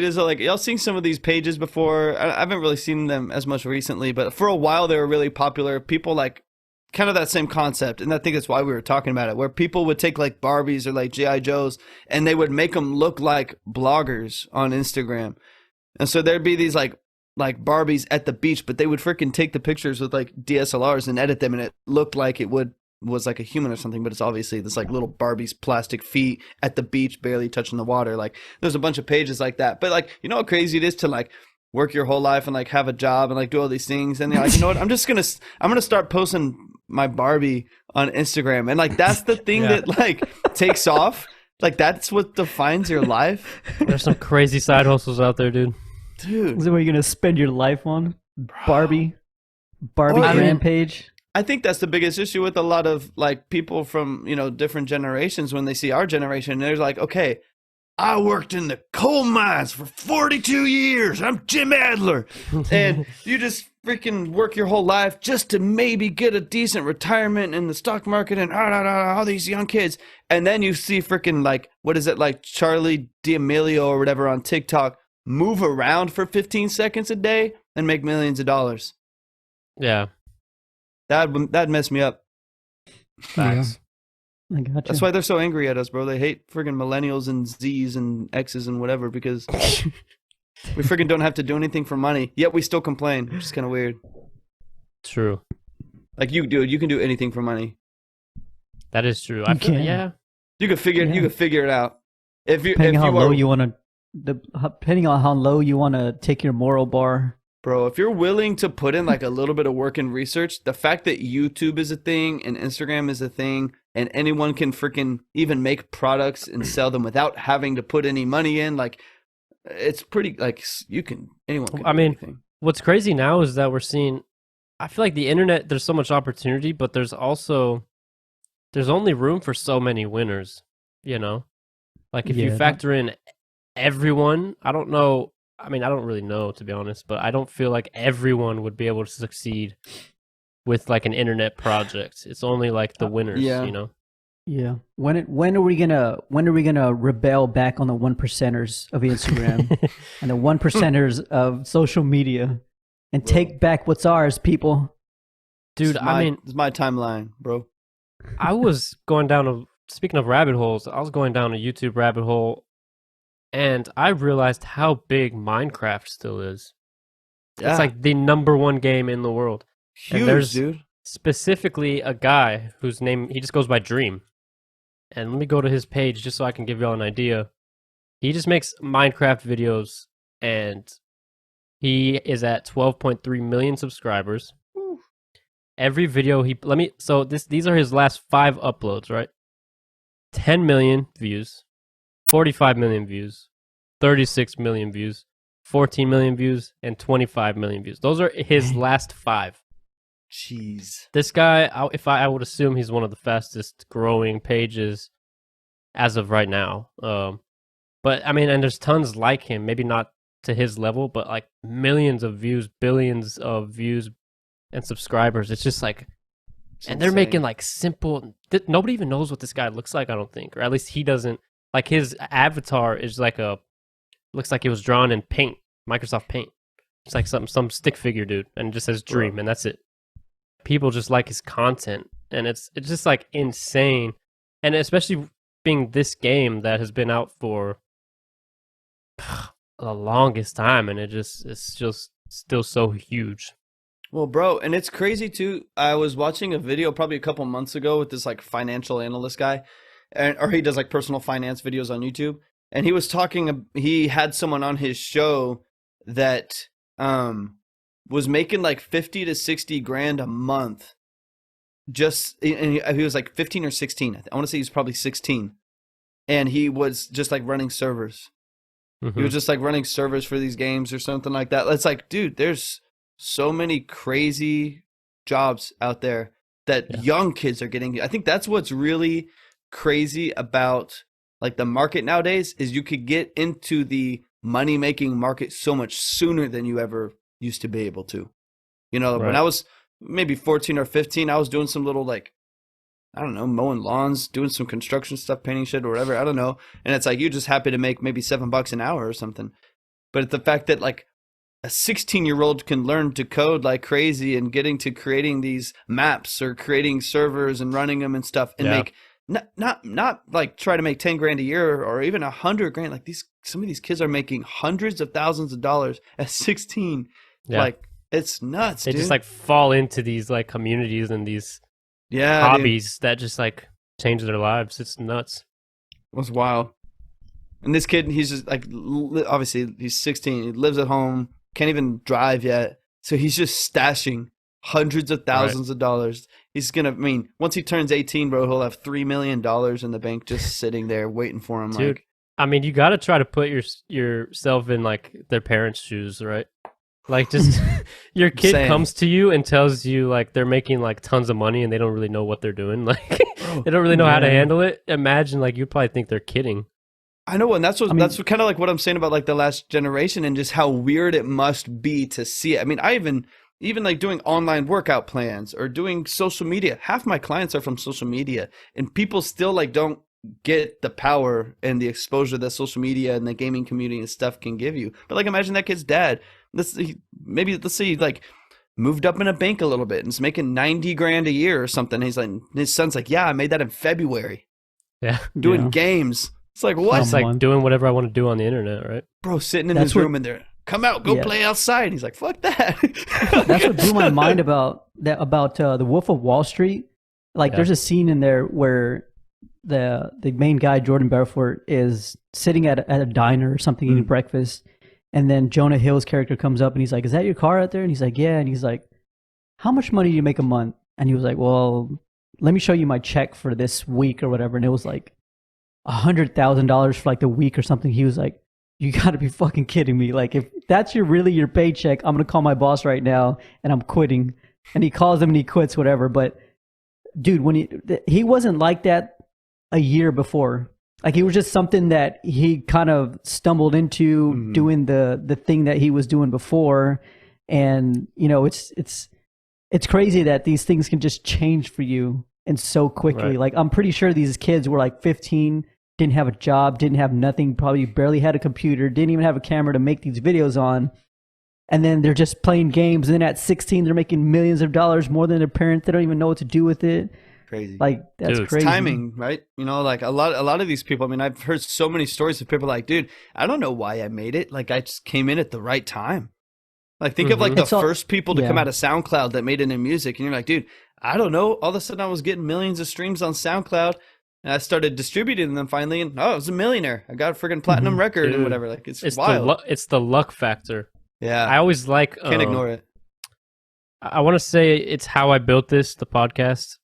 is like y'all seen some of these pages before. I haven't really seen them as much recently, but for a while they were really popular. People like kind of that same concept, and I think that's why we were talking about it, where people would take like Barbies or like GI Joes, and they would make them look like bloggers on Instagram. And so there'd be these like Barbies at the beach, but they would freaking take the pictures with like DSLRs and edit them, and it looked like it was like a human or something, but it's obviously this like little Barbie's plastic feet at the beach, barely touching the water. Like there's a bunch of pages like that. But like, you know how crazy it is to like work your whole life and like have a job and like do all these things, and you're like, you know what? I'm gonna start posting my Barbie on Instagram, and like that's the thing that like takes off. Like that's what defines your life. There's some crazy side hustles out there, dude. Is it what you're gonna spend your life on? Barbie Rampage. I think that's the biggest issue with a lot of like people from, you know, different generations. When they see our generation, they're like, okay, I worked in the coal mines for 42 years. I'm Jim Adler. And you just freaking work your whole life just to maybe get a decent retirement in the stock market and all these young kids. And then you see freaking like, what is it, like Charlie D'Amelio or whatever on TikTok move around for 15 seconds a day and make millions of dollars. Yeah. That'd mess me up. Facts. Yeah. I gotcha. That's why they're so angry at us, bro. They hate friggin' millennials and Z's and X's and whatever because we friggin' don't have to do anything for money. Yet we still complain, which is kind of weird. True. Like you, dude, you can do anything for money. That is true. Yeah. You could figure it out. Depending on how low you want to take your moral bar. Bro, if you're willing to put in like a little bit of work and research, the fact that YouTube is a thing and Instagram is a thing and anyone can freaking even make products and sell them without having to put any money in, like it's pretty like anyone can do anything. What's crazy now is that we're seeing, I feel like the internet, there's so much opportunity, but there's only room for so many winners, you know? Like if you factor in everyone, I don't know. I mean, I don't really know, to be honest, but I don't feel like everyone would be able to succeed with like an internet project. It's only like the winners, you know? Yeah. When are we gonna rebel back on the 1%ers of Instagram and the 1%ers of social media and take back what's ours, people? Dude, it's my timeline, bro. I was going down speaking of rabbit holes, I was going down a YouTube rabbit hole. And I realized how big Minecraft still is. Yeah. It's like the #1 game in the world. Huge, and there's dude. Specifically a guy whose name, he just goes by Dream. And let me go to his page just so I can give y'all an idea. He just makes Minecraft videos, and he is at 12.3 million subscribers. Ooh. Every video these are his last 5 uploads, right? 10 million views. 45 million views, 36 million views, 14 million views, and 25 million views. Those are his last 5. Jeez. This guy, I would assume he's one of the fastest growing pages as of right now. But I mean, and there's tons like him, maybe not to his level, but like millions of views, billions of views and subscribers. It's just like, and they're making like simple, nobody even knows what this guy looks like, I don't think, or at least he doesn't. Like his avatar is like looks like it was drawn in Paint, Microsoft Paint. It's like some stick figure dude, and it just says Dream, and that's it. People just like his content, and it's just like insane, and especially being this game that has been out for the longest time, and it's just still so huge. Well, bro, and it's crazy too. I was watching a video probably a couple months ago with this like financial analyst guy. Or he does like personal finance videos on YouTube, and he was talking. He had someone on his show that was making like 50 to 60 grand a month. And he was like 15 or 16. I want to say he's probably 16, and he was just like running servers. Mm-hmm. He was just like running servers for these games or something like that. It's like, dude, there's so many crazy jobs out there that young kids are getting. I think that's what's really crazy about like the market nowadays is you could get into the money making market so much sooner than you ever used to be able to. You know, when I was maybe 14 or 15, I was doing some little like, I don't know, mowing lawns, doing some construction stuff, painting shit or whatever. I don't know. And it's like, you're just happy to make maybe $7 an hour or something. But the fact that like a 16-year-old can learn to code like crazy and getting to creating these maps or creating servers and running them and stuff and make not like try to make 10 grand a year or even 100 grand. Like some of these kids are making hundreds of thousands of dollars at 16. Yeah. Like it's nuts. They dude. just like fall into these like communities and these yeah, hobbies that just like change their lives. It's nuts. It was wild. And this kid, he's just like, obviously he's 16. He lives at home, can't even drive yet. So he's just stashing hundreds of thousands of dollars. He's going to, I mean, once he turns 18, bro, he'll have $3 million in the bank just sitting there waiting for him. Dude, like, I mean, you got to try to put yourself in like their parents' shoes, right? Like just your kid Same. comes to you and tells you like they're making like tons of money and they don't really know what they're doing. Like they don't really know how to handle it. Imagine like you probably think they're kidding. I know, and that's kind of like what I'm saying about like the last generation and just how weird it must be to see it. I mean, I even like doing online workout plans or doing social media. Half my clients are from social media, and people still like don't get the power and the exposure that social media and the gaming community and stuff can give you. But like, imagine that kid's dad. Let's say he like moved up in a bank a little bit and is making 90 grand a year or something. He's like, his son's like, yeah, I made that in February. Yeah, doing games. It's like, what? It's like doing whatever I want to do on the internet, right? Bro, sitting in his room and they're, come out, go play outside. He's like, fuck that. That's what blew my mind about the Wolf of Wall Street. Like, there's a scene in there where the main guy, Jordan Belfort, is sitting at a diner or something eating breakfast, and then Jonah Hill's character comes up and he's like, is that your car out there? And he's like, yeah. And he's like, how much money do you make a month? And he was like, well, let me show you my check for this week or whatever. And it was like $100,000 for like the week or something. He was like, you gotta be fucking kidding me. Like, if that's really your paycheck, I'm gonna call my boss right now and I'm quitting. And he calls him and he quits, whatever. But dude, when he wasn't like that a year before. Like, it was just something that he kind of stumbled into doing the thing that he was doing before. And, you know, it's crazy that these things can just change for you and so quickly. Right. Like, I'm pretty sure these kids were like 15, didn't have a job, didn't have nothing, probably barely had a computer, didn't even have a camera to make these videos on. And then they're just playing games. And then at 16, they're making millions of dollars more than their parents. They don't even know what to do with it. Crazy. Like, that's Dude, crazy. Timing, right? You know, like a lot of these people, I mean, I've heard so many stories of people like, dude, I don't know why I made it. Like, I just came in at the right time. Like, think of like the first people to come out of SoundCloud that made it in music. And you're like, dude, I don't know. All of a sudden I was getting millions of streams on SoundCloud. And I started distributing them finally. And I was a millionaire. I got a freaking platinum record and whatever. Like, it's wild. It's the luck factor. Yeah. I always like... Can't ignore it. I want to say it's How I Built This, the podcast,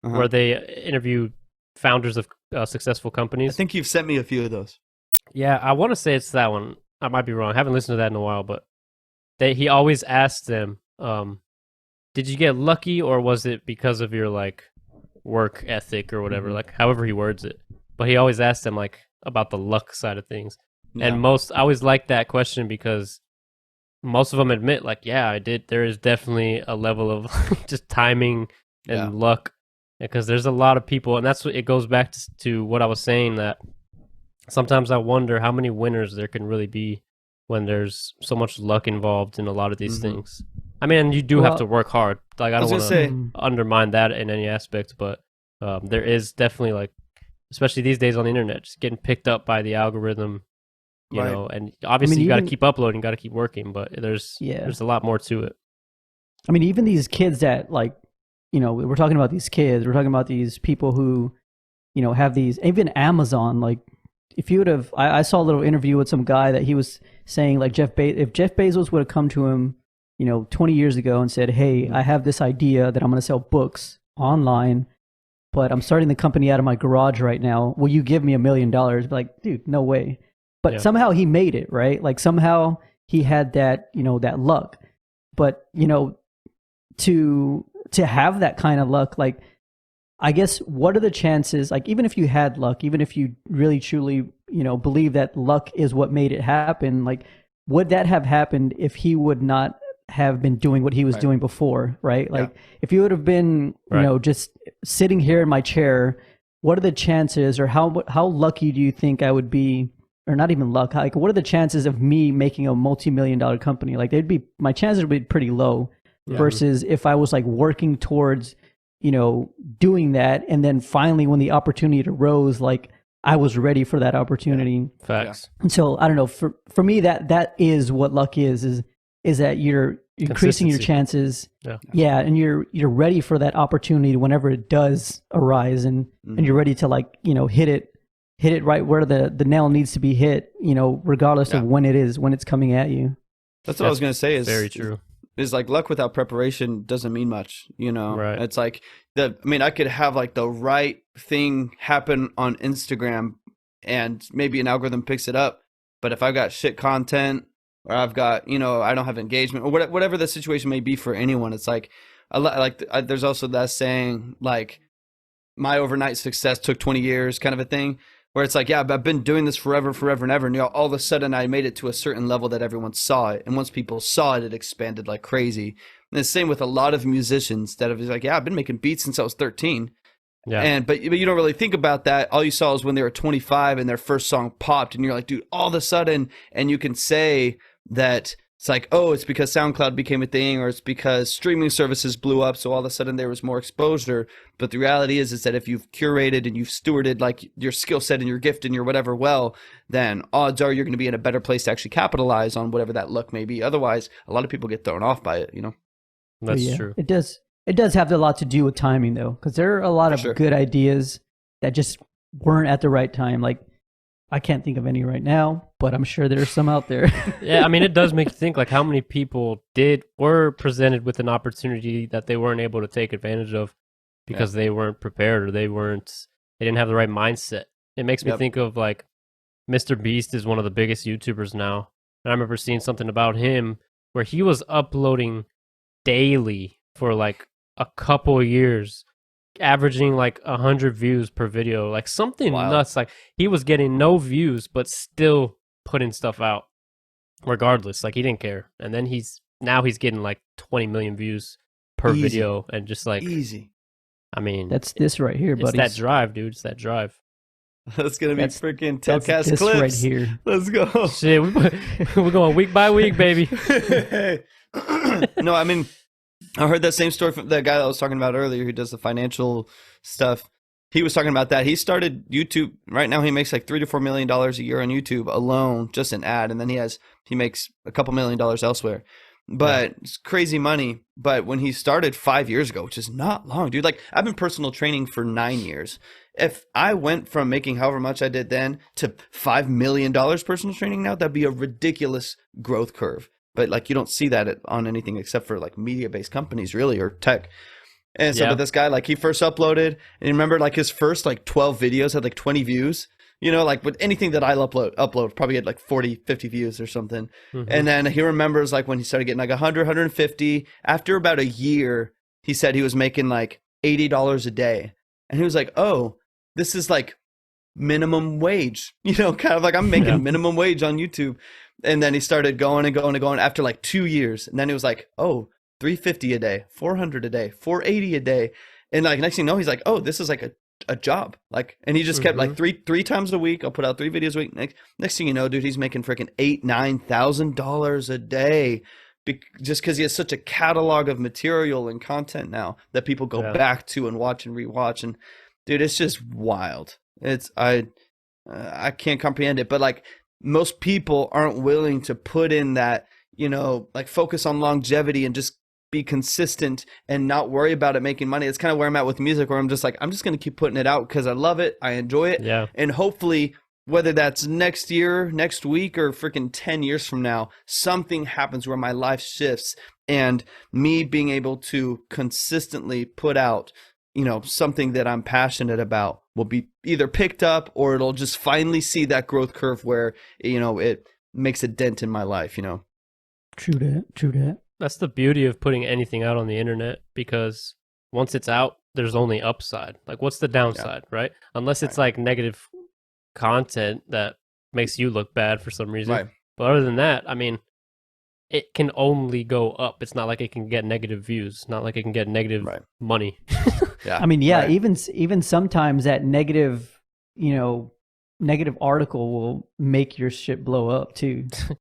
where they interview founders of successful companies. I think you've sent me a few of those. Yeah, I want to say it's that one. I might be wrong. I haven't listened to that in a while, but he always asks them, did you get lucky or was it because of your like work ethic or whatever, like however he words it. But he always asks them like about the luck side of things. Yeah. And I always like that question because most of them admit like, yeah, I did. There is definitely a level of just timing and luck. Because there's a lot of people, and that's what it goes back to what I was saying, that sometimes I wonder how many winners there can really be when there's so much luck involved in a lot of these things. I mean, you do have to work hard. Like, I don't want to undermine that in any aspect, but there is definitely, like, especially these days on the internet, just getting picked up by the algorithm, you know, and obviously you got to keep uploading, got to keep working, but there's a lot more to it. I mean, even these kids that, like, you know, we're talking about these kids, we're talking about these people who, you know, have these, even Amazon, like, if you would have, I saw a little interview with some guy that he was saying, like, if Jeff Bezos would have come to him, you know, 20 years ago and said, hey, I have this idea that I'm going to sell books online, but I'm starting the company out of my garage right now. Will you give me $1 million? Like, dude, no way. But somehow he made it, right? Like, somehow he had that, you know, that luck. But, you know, to have that kind of luck, like, I guess, what are the chances, like, even if you had luck, even if you really truly, you know, believe that luck is what made it happen, like, would that have happened if he would not have been doing what he was doing before, right? Like, if you would have been, you know, just sitting here in my chair, what are the chances, or how lucky do you think I would be or not even luck, like what are the chances of me making a multi-million-dollar company? Like my chances would be pretty low versus if I was like working towards, doing that. And then finally when the opportunity arose, like I was ready for that opportunity. Facts. And so I don't know, for me, that is what luck is that you're increasing your chances. Yeah. And you're ready for that opportunity whenever it does arise, and you're ready to like, hit it right where the nail needs to be hit, regardless of when it's coming at you. That's what I was going to say is very true. Is like luck without preparation doesn't mean much, Right. It's like I could have like the right thing happen on Instagram and maybe an algorithm picks it up. But if I've got shit content or I've got, I don't have engagement or whatever the situation may be for anyone, it's like, there's also that saying like my overnight success took 20 years kind of a thing. Where it's like, yeah, I've been doing this forever and ever. And all of a sudden I made it to a certain level that everyone saw it. And once people saw it, it expanded like crazy. And the same with a lot of musicians that have like, yeah, I've been making beats since I was 13. Yeah. But you don't really think about that. All you saw was when they were 25 and their first song popped. And you're like, dude, all of a sudden, and you can say that it's like, oh, it's because SoundCloud became a thing, or it's because streaming services blew up, so all of a sudden there was more exposure. But the reality is that if you've curated and you've stewarded like your skill set and your gift and your whatever well, then odds are you're going to be in a better place to actually capitalize on whatever that luck may be. Otherwise, a lot of people get thrown off by it, That's true. It does have a lot to do with timing, though, because there are a lot of good ideas that just weren't at the right time. Like, I can't think of any right now, but I'm sure there's some out there. Yeah, I mean, it does make you think like how many people were presented with an opportunity that they weren't able to take advantage of because they weren't prepared or they didn't have the right mindset. It makes me think of like Mr. Beast is one of the biggest YouTubers now. And I remember seeing something about him where he was uploading daily for like a couple of years, averaging like 100 views per video, like something nuts. Like he was getting no views but still putting stuff out regardless. Like he didn't care. And then he's getting like 20 million views per video, and just like easy. I mean, that's this right here, buddy. It's that drive, dude. It's that drive. That's gonna be freaking Telcast clips right here. Let's go. Shit, we're going week by week, baby. No, I mean, I heard that same story from the guy that I was talking about earlier who does the financial stuff. He was talking about that. He started YouTube. Right now he makes like $3 to $4 million a year on YouTube alone, just an ad. And then he makes a couple $1 million elsewhere. But it's crazy money. But when he started 5 years ago, which is not long, dude, like I've been personal training for 9 years. If I went from making however much I did then to $5 million personal training now, that'd be a ridiculous growth curve. But like you don't see that on anything except for like media-based companies, really, or tech. And so, but this guy, like he first uploaded, and you remember like his first like 12 videos had like 20 views. You know, like with anything that I upload probably had like 40, 50 views or something. Mm-hmm. And then he remembers like when he started getting like 100, 150. After about a year, he said he was making like $80 a day. And he was like, oh, this is like minimum wage, kind of like I'm making minimum wage on YouTube. And then he started going and going and going after like 2 years. And then he was like, oh, $350 a day, $400 a day, $480 a day. And like next thing you know, he's like, oh, this is like a job. Like, and he just kept like three times a week. I'll put out 3 videos a week. Next thing you know, dude, he's making freaking $8,000-$9,000 a day. Just because he has such a catalog of material and content now that people go back to and watch and rewatch. And dude, it's just wild. I can't comprehend it. But like most people aren't willing to put in that, like focus on longevity and just be consistent and not worry about it making money. It's kind of where I'm at with music, where I'm just like, I'm just going to keep putting it out because I love it. I enjoy it. Yeah. And hopefully, whether that's next year, next week, or freaking 10 years from now, something happens where my life shifts and me being able to consistently put out, something that I'm passionate about will be either picked up or it'll just finally see that growth curve where, it makes a dent in my life, True that. That's the beauty of putting anything out on the internet, because once it's out, there's only upside. Like, what's the downside, right? Unless it's like negative content that makes you look bad for some reason. Right. But other than that, I mean, it can only go up. It's not like it can get negative views. Not like it can get negative money. I mean, even sometimes that negative, negative article will make your shit blow up too.